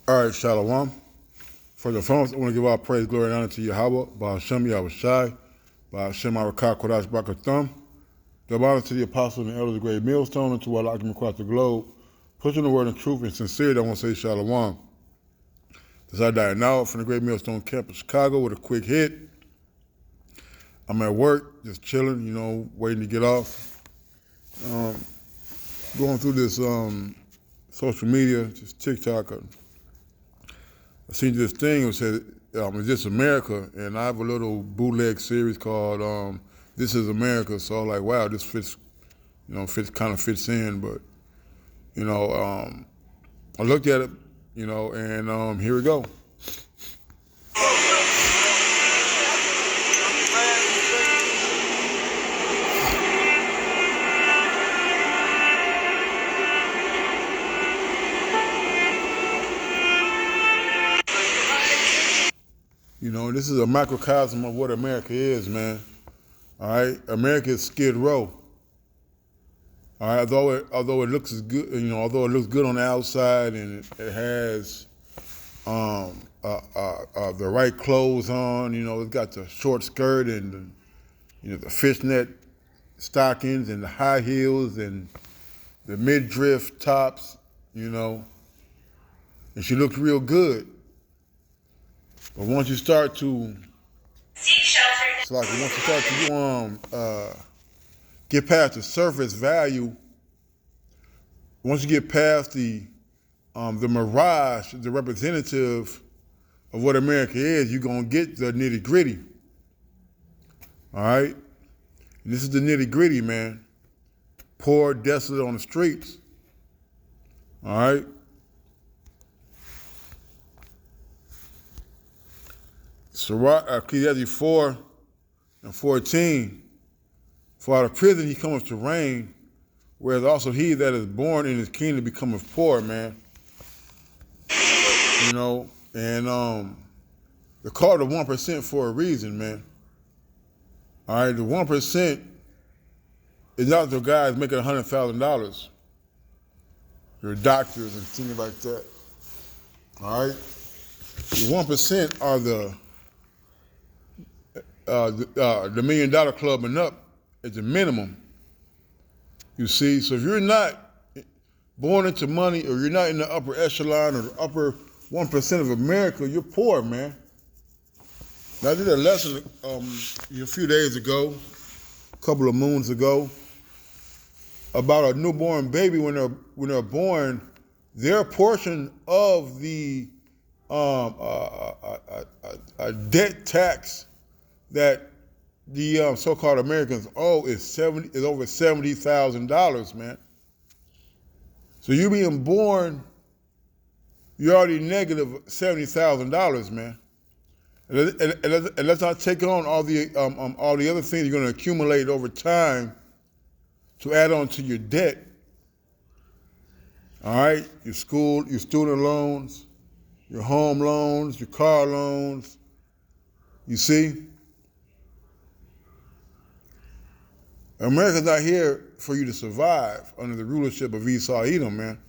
All right, Shalom. For the phones, I want to give all praise, glory, and honor to Yahweh, by Hashem Yahushai, by Hashem Arakah Kodash Bakathum. Double honor to the apostles and elders of the great millstone, and to all the across the globe, pushing the word of truth and sincerity. I want to say Shalom. As I die now from the great millstone camp in Chicago with a quick hit. I'm at work, just chilling, waiting to get off. Going through this social media, just TikTok. I seen this thing that said, "Is this America?" And I have a little bootleg series called "This Is America." So I'm like, wow, this fits fits in. But I looked at it, and here we go. This is a microcosm of what America is, man. All right, America is Skid Row. All right, although it looks good, although it looks good on the outside and it has the right clothes on, it's got the short skirt and the fishnet stockings and the high heels and the midriff tops, and she looked real good. But once you start to get past the surface value, once you get past the mirage, the representative of what America is, you're gonna get the nitty gritty. All right, and this is the nitty gritty, man. Poor, desolate on the streets. All right. Ecclesiastes 4:14. For out of prison he cometh to reign, whereas also he that is born in his kingdom becometh poor, man. And they're called the 1% for a reason, man. All right, the 1% is not the guys making $100,000. Your doctors and things like that. All right, the 1% are the $1 million club and up is the minimum. You see, so if you're not born into money or you're not in the upper echelon or the upper 1% of America, you're poor, man. Now, I did a lesson a few days ago, a couple of moons ago, about a newborn baby when they're born, their portion of the debt tax that the so-called Americans owe is over $70,000, man. So you being born, you're already negative $70,000, man. And let's not take on all the other things you're going to accumulate over time to add on to your debt. All right, your student loans, your home loans, your car loans. You see? America's not here for you to survive under the rulership of Esau Edom, man.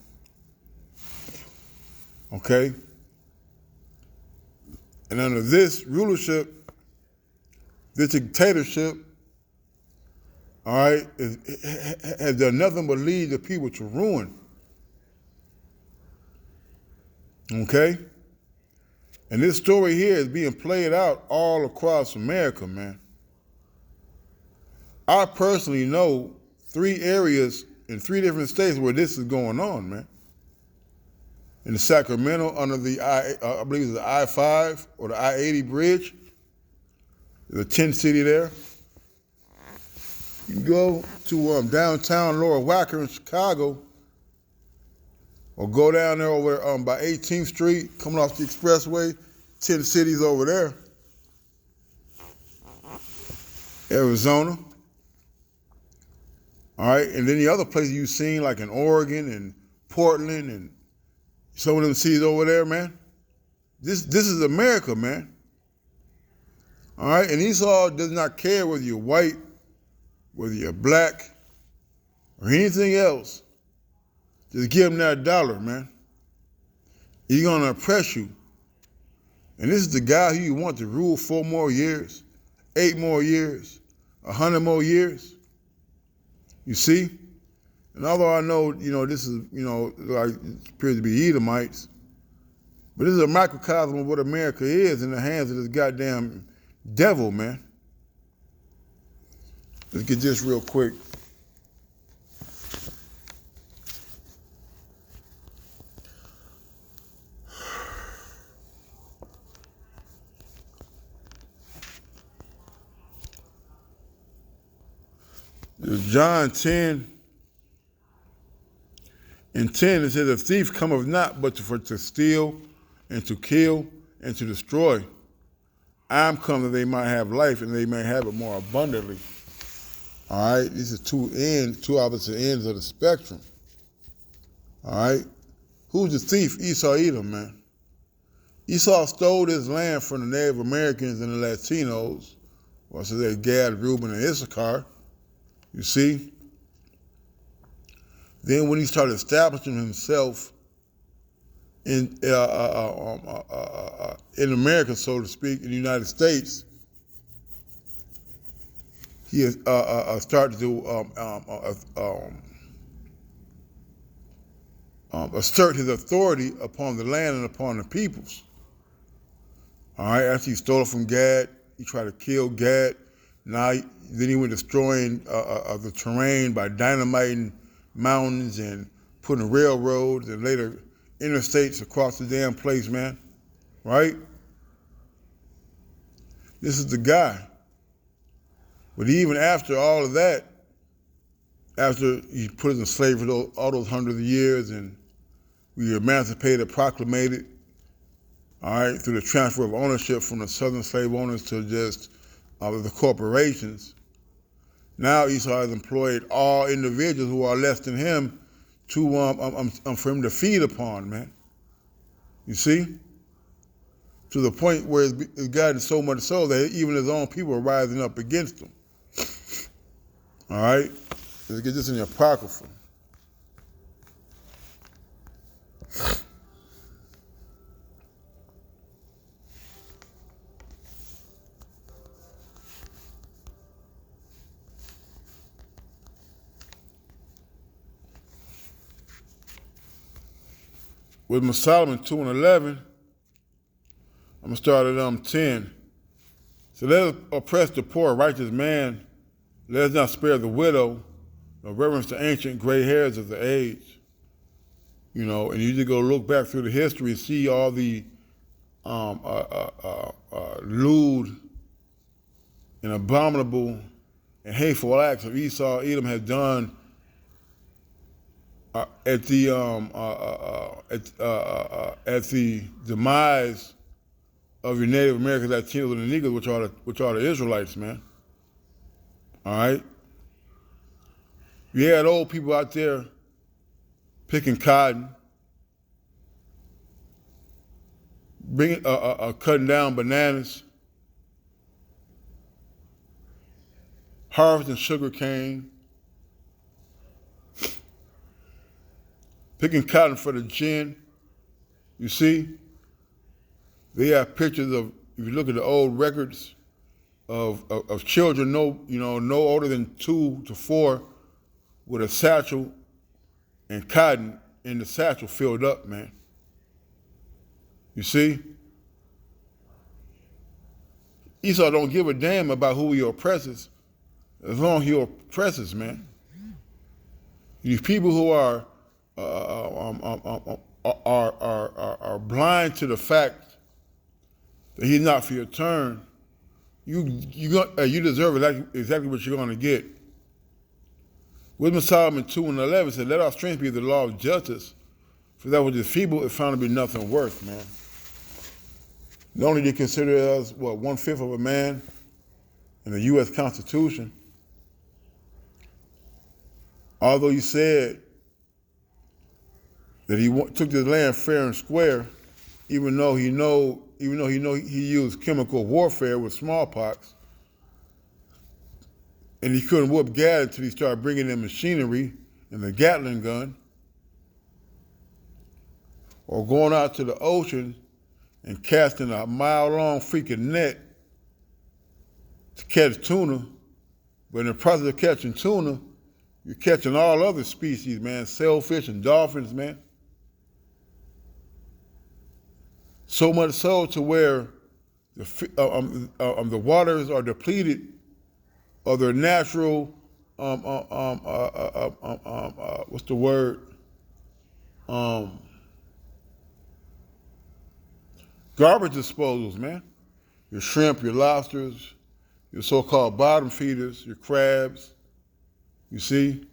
Okay? And under this rulership, this dictatorship, all right, has done nothing but lead the people to ruin. Okay? And this story here is being played out all across America, man. I personally know 3 areas in 3 different states where this is going on, man. In Sacramento, under the I believe it's the I-5 or the I-80 bridge, there's a tent city there. You can go to downtown Lower Wacker in Chicago, or go down there over by 18th Street, coming off the expressway, tent cities over there. Arizona. All right, and then the other places you've seen, like in Oregon and Portland and some of them cities over there, man. This is America, man. All right, and Esau does not care whether you're white, whether you're black, or anything else. Just give him that dollar, man. He's going to oppress you. And this is the guy who you want to rule 4 more years, 8 more years, 100 more years. You see? And although I know, this is, like it appears to be Edomites, but this is a microcosm of what America is in the hands of this goddamn devil, man. Let's get this real quick. John 10 and 10, it says, "A thief cometh not but to steal and to kill and to destroy. I am come that they might have life and they may have it more abundantly." All right, these are two opposite ends of the spectrum. All right, who's the thief? Esau Edom, man. Esau stole this land from the Native Americans and the Latinos, or so they Gad, Reuben, and Issachar. You see? Then when he started establishing himself in America, so to speak, in the United States, he started to assert his authority upon the land and upon the peoples. All right, after he stole it from Gad, he tried to kill Gad. Then he went destroying the terrain by dynamiting mountains and putting railroads and later interstates across the damn place, man. Right? This is the guy. But even after all of that, after he put us in slavery all those hundreds of years and we emancipated, proclamated, all right, through the transfer of ownership from the southern slave owners to just the corporations, now Esau has employed all individuals who are less than him for him to feed upon, man. You see? To the point where it's gotten so much so that even his own people are rising up against him. All right? Let's get this in the Apocrypha. With Solomon 2 and 11, I'm going to start at 10. So let us oppress the poor, righteous man. Let us not spare the widow, nor reverence the ancient gray hairs of the age. And you just go look back through the history and see all the lewd and abominable and hateful acts of Esau, Edom has done at the demise of your Native Americans, Latinos, and the Negroes, which are the Israelites, man. All right. You had old people out there picking cotton, cutting down bananas, harvesting sugar cane, picking cotton for the gin. You see? They have pictures of, if you look at the old records, of children no older than 2 to 4 with a satchel and cotton in the satchel filled up, man. You see? Esau don't give a damn about who he oppresses as long as he oppresses, man. These people who are blind to the fact that he's not for your turn, you deserve exactly what you're going to get. Wisdom of Solomon 2 and 11 said, "Let our strength be the law of justice, for that which is feeble is found to be nothing worth," man. Not only do they consider us, 1/5 of a man in the U.S. Constitution, although he said that he took this land fair and square, even though he used chemical warfare with smallpox, and he couldn't whoop Gad until he started bringing in machinery and the Gatling gun. or going out to the ocean and casting a mile-long freaking net to catch tuna. But in the process of catching tuna, you're catching all other species, man, sailfish and dolphins, man. So much so to where the waters are depleted of their natural, what's the word? Garbage disposals, man. Your shrimp, your lobsters, your so-called bottom feeders, your crabs, you see?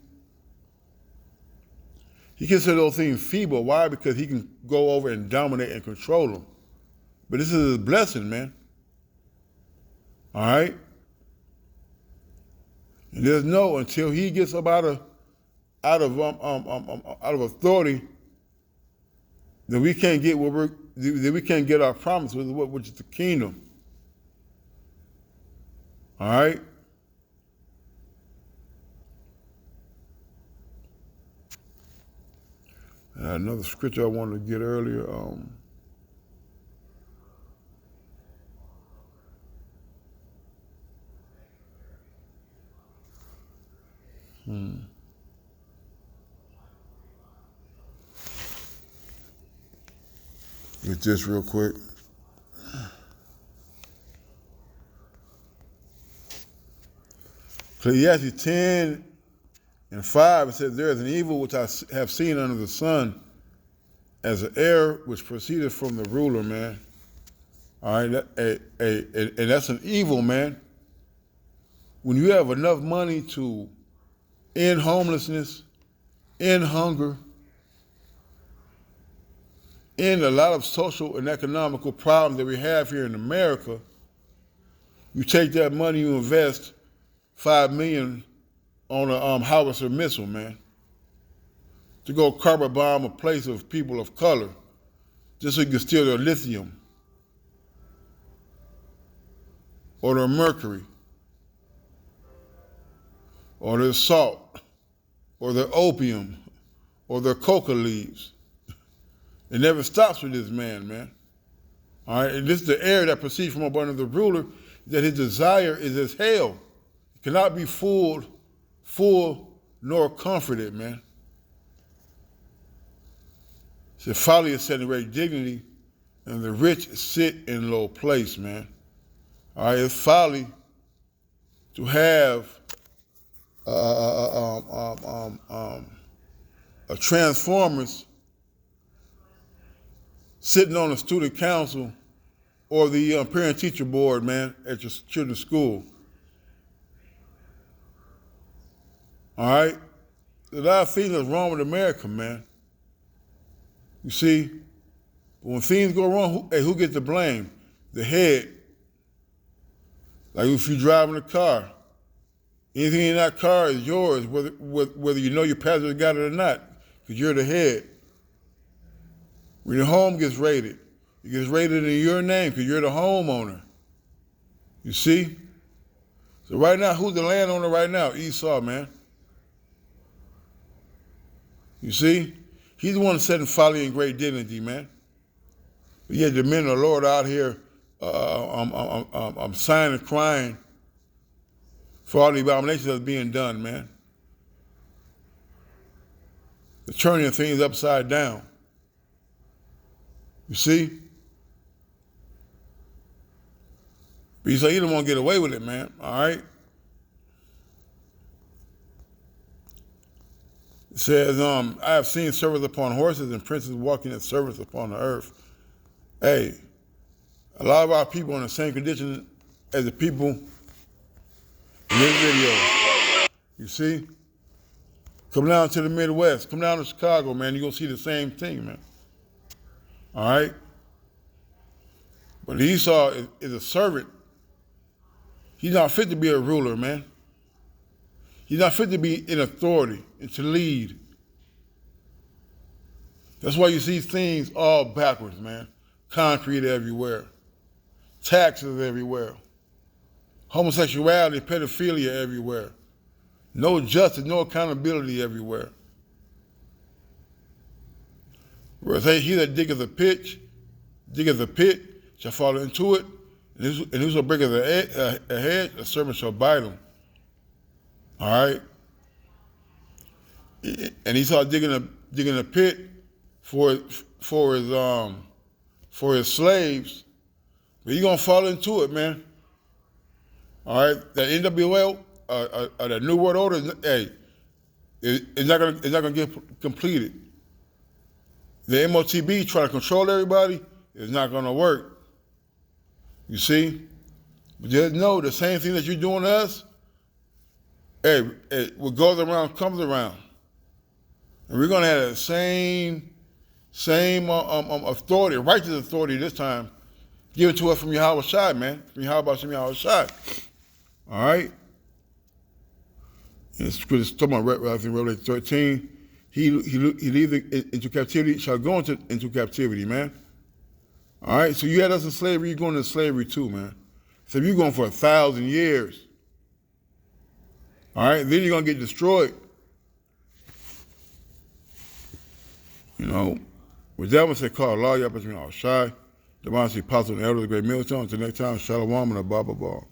He considers those things feeble. Why? Because he can go over and dominate and control them. But this is a blessing, man. All right? And there's no, until he gets up out of authority, then we can't get our promise, which is the kingdom. All right? Another scripture I wanted to get earlier. Get this real quick. Ecclesiastes 10:5, it says, there is an evil which I have seen under the sun, as an error which proceeded from the ruler, man. All right, and that's an evil, man. When you have enough money to end homelessness, end hunger, end a lot of social and economical problems that we have here in America, you take that money, you invest $5 million on a howitzer missile, man, to go carpet bomb a place of people of color, just so you can steal their lithium, or their mercury, or their salt, or their opium, or their coca leaves. It never stops with this man. All right, and this is the error that proceeds from up under the ruler, that his desire is as hell. It cannot be full nor comforted, man. It said, folly is set in great dignity, and the rich sit in low place, man. All right, it's folly to have a Transformers sitting on the student council or the parent-teacher board, man, at your children's school. All right? There's a lot of things that's wrong with America, man. You see, when things go wrong, who gets the blame? The head. Like if you're driving a car, anything in that car is yours, whether you know your passenger got it or not, because you're the head. When your home gets raided, it gets raided in your name because you're the homeowner. You see? So right now, who's the landowner right now? Esau, man. You see? He's the one setting folly and great dignity, man. But yet the men of the Lord out here, I'm sighing and crying for all the abominations that's being done, man. They're turning things upside down. You see? But you say you don't want to get away with it, man, all right? It says, I have seen servants upon horses and princes walking as servants upon the earth. Hey, a lot of our people are in the same condition as the people in this video. You see? Come down to the Midwest. Come down to Chicago, man. You're going to see the same thing, man. All right? But Esau is a servant. He's not fit to be a ruler, man. He's not fit to be in authority and to lead. That's why you see things all backwards, man. Concrete everywhere. Taxes everywhere. Homosexuality, pedophilia everywhere. No justice, no accountability everywhere. Whereas he that diggeth a pit shall fall into it, and whoso breaketh a hedge, a serpent shall bite him. All right? And he started digging a pit for his slaves, but he's gonna fall into it, man. All right, that NWO, that New World Order, hey, it's not gonna get completed. The MOTB trying to control everybody is not gonna work. You see, but just know the same thing that you're doing to us. Hey, what goes around comes around, and we're gonna have the same authority, righteous authority this time, given to us from Yahweh Shai, man, from Yahweh Shai. All right. And it's talking about Revelation 13. He leads into captivity, shall go into captivity, man. All right. So you had us in slavery, you're going into slavery too, man. So you're going for 1,000 years. All right. Then you're gonna get destroyed. You know. With that one said, call Allah, Yahweh Shai, the Apostle and Elder of the Great Millstone. Until next time, Shalom and a Baba Ball.